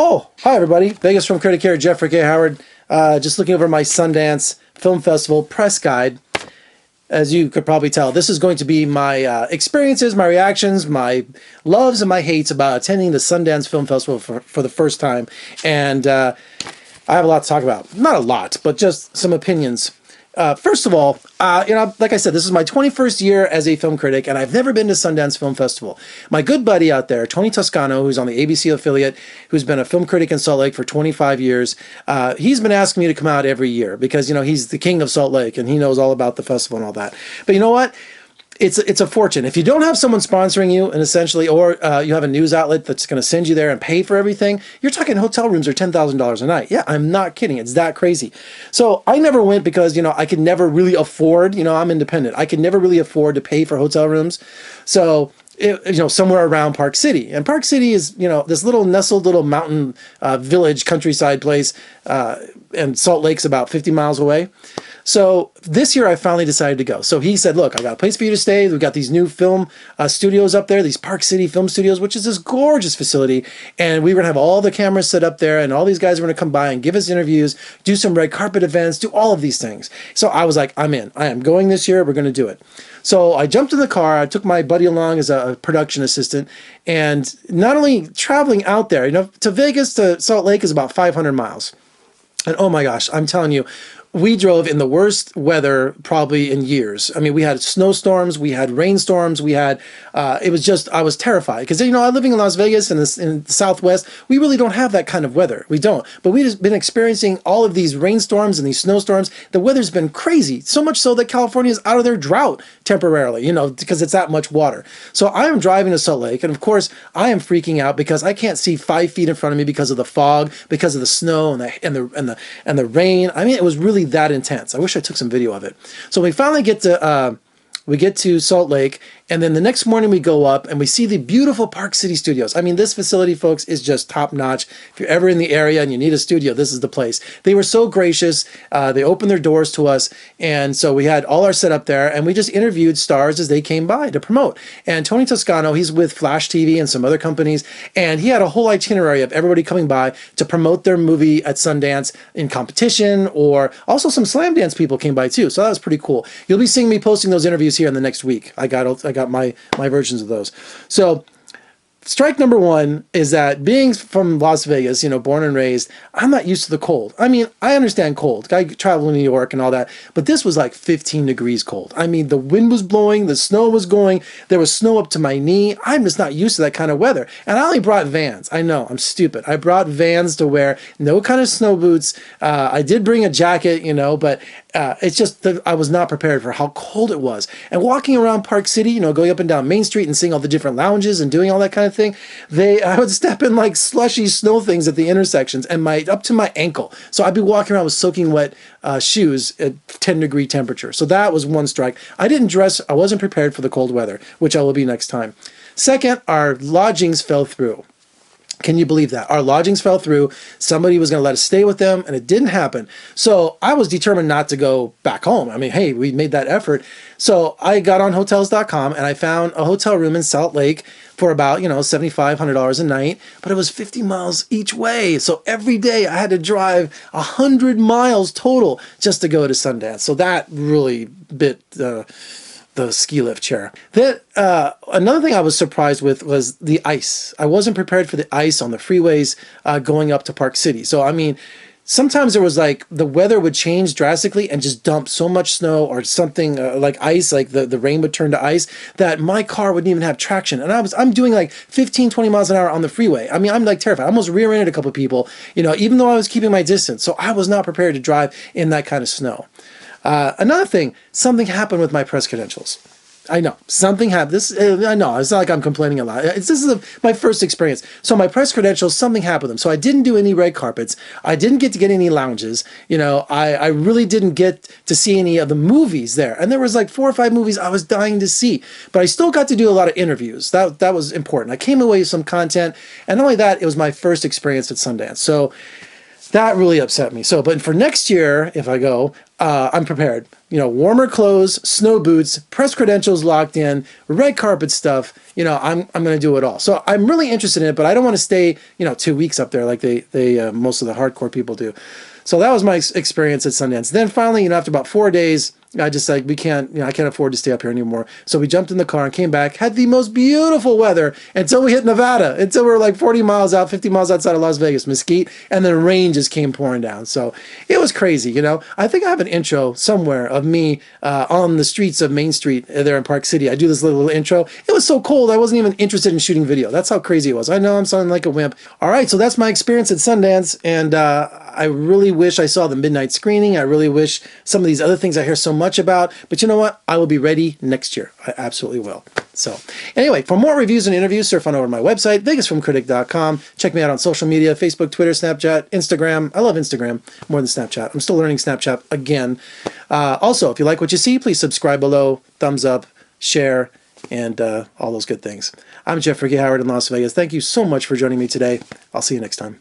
Oh, hi everybody. Vegas Film Critic here, Jeffrey K. Howard. Just looking over my Sundance Film Festival press guide. As you could probably tell, this is going to be my experiences, my reactions, my loves and my hates about attending the Sundance Film Festival for the first time. And I have a lot to talk about. Not a lot, but just some opinions. First of all, like I said, this is my 21st year as a film critic, and I've never been to Sundance Film Festival. My good buddy out there, Tony Toscano, who's on the ABC affiliate, who's been a film critic in Salt Lake for 25 years, he's been asking me to come out every year because, he's the king of Salt Lake, and he knows all about the festival and all that. But you know what? It's a fortune. If you don't have someone sponsoring you, and essentially, or you have a news outlet that's going to send you there and pay for everything, you're talking hotel rooms are $10,000 a night. Yeah, I'm not kidding. It's that crazy. So I never went because, I could never really afford, I'm independent. I could never really afford to pay for hotel rooms. So somewhere around Park City. And Park City is, this little nestled little mountain village countryside place, and Salt Lake's about 50 miles away. So this year I finally decided to go. So he said, look, I got a place for you to stay. We've got these new film studios up there, these Park City Film Studios, which is this gorgeous facility. And we were going to have all the cameras set up there, and all these guys were going to come by and give us interviews, do some red carpet events, do all of these things. So I was like, I'm in. I am going this year. We're going to do it. So I jumped in the car. I took my buddy along as a production assistant, and not only traveling out there, to Vegas to Salt Lake is about 500 miles. And oh my gosh, I'm telling you, we drove in the worst weather probably in years. I mean, we had snowstorms, we had rainstorms, we had, it was just, I was terrified. Because, I'm living in Las Vegas in the Southwest. We really don't have that kind of weather. We don't. But we've just been experiencing all of these rainstorms and these snowstorms. The weather's been crazy. So much so that California is out of their drought temporarily, because it's that much water. So I am driving to Salt Lake. And of course, I am freaking out because I can't see 5 feet in front of me because of the fog, because of the snow and the rain. I mean, it was really that intense. I wish I took some video of it. So we finally get to Salt Lake, and then the next morning we go up and we see the beautiful Park City Studios. I mean, this facility, folks, is just top notch. If you're ever in the area and you need a studio, this is the place. They were so gracious. They opened their doors to us, and so we had all our setup there, and we just interviewed stars as they came by to promote. And Tony Toscano, he's with Flash TV and some other companies, and he had a whole itinerary of everybody coming by to promote their movie at Sundance in competition, or also some slam dance people came by too. So that was pretty cool. You'll be seeing me posting those interviews here in the next week. I got my versions of those. So strike number one is that being from Las Vegas, born and raised, I'm not used to the cold. I mean, I understand cold. I travel in New York and all that, but this was like 15 degrees cold. I mean, the wind was blowing, the snow was going, there was snow up to my knee. I'm just not used to that kind of weather. And I only brought Vans. I know, I'm stupid. I brought Vans to wear, no kind of snow boots. I did bring a jacket, but it's just that I was not prepared for how cold it was. And walking around Park City, going up and down Main Street and seeing all the different lounges and doing all that kind of thing, I would step in like slushy snow things at the intersections and up to my ankle. So I'd be walking around with soaking wet shoes at 10-degree temperature. So that was one strike. I didn't dress. I wasn't prepared for the cold weather, which I will be next time. Second, our lodgings fell through. Can you believe that? Our lodgings fell through. Somebody was going to let us stay with them, and it didn't happen. So I was determined not to go back home. I mean, hey, we made that effort. So I got on Hotels.com, and I found a hotel room in Salt Lake for about, $7,500 a night, but it was 50 miles each way. So every day I had to drive 100 miles total just to go to Sundance. So that really bit the ski lift chair. Another thing I was surprised with was the ice. I wasn't prepared for the ice on the freeways going up to Park City. So, I mean, sometimes there was like the weather would change drastically and just dump so much snow or something like ice, like the rain would turn to ice, that my car wouldn't even have traction. And I'm doing like 15, 20 miles an hour on the freeway. I mean, I'm like terrified. I almost rear-ended a couple of people, even though I was keeping my distance. So I was not prepared to drive in that kind of snow. Another thing, something happened with my press credentials. I know, something happened. I know, it's not like I'm complaining a lot. This is my first experience. So my press credentials, something happened with them. So I didn't do any red carpets. I didn't get to get any lounges. I really didn't get to see any of the movies there. And there was like 4 or 5 movies I was dying to see. But I still got to do a lot of interviews. That was important. I came away with some content. And not only that, it was my first experience at Sundance. So That really upset me. So, but for next year, if I go, I'm prepared. Warmer clothes, snow boots, press credentials locked in, red carpet stuff. I'm going to do it all. So I'm really interested in it, but I don't want to stay, 2 weeks up there like they most of the hardcore people do. So that was my experience at Sundance. Then finally, after about 4 days, I just like, I can't afford to stay up here anymore. So we jumped in the car and came back, had the most beautiful weather until we hit Nevada, until we were like 40 miles out, 50 miles outside of Las Vegas, Mesquite, and then rain just came pouring down. So it was crazy, I think I have an intro somewhere of me on the streets of Main Street there in Park City. I do this little intro. It was so cold, I wasn't even interested in shooting video. That's how crazy it was. I know I'm sounding like a wimp. All right, so that's my experience at Sundance, and I really wish I saw the midnight screening. I really wish some of these other things I hear so much about, but you know what? I will be ready next year. I absolutely will. So anyway, for more reviews and interviews, surf on over to my website, vegasfilmcritic.com. Check me out on social media, Facebook, Twitter, Snapchat, Instagram. I love Instagram more than Snapchat. I'm still learning Snapchat again. Also, if you like what you see, please subscribe below, thumbs up, share, and all those good things. I'm Jeffrey K. Howard in Las Vegas. Thank you so much for joining me today. I'll see you next time.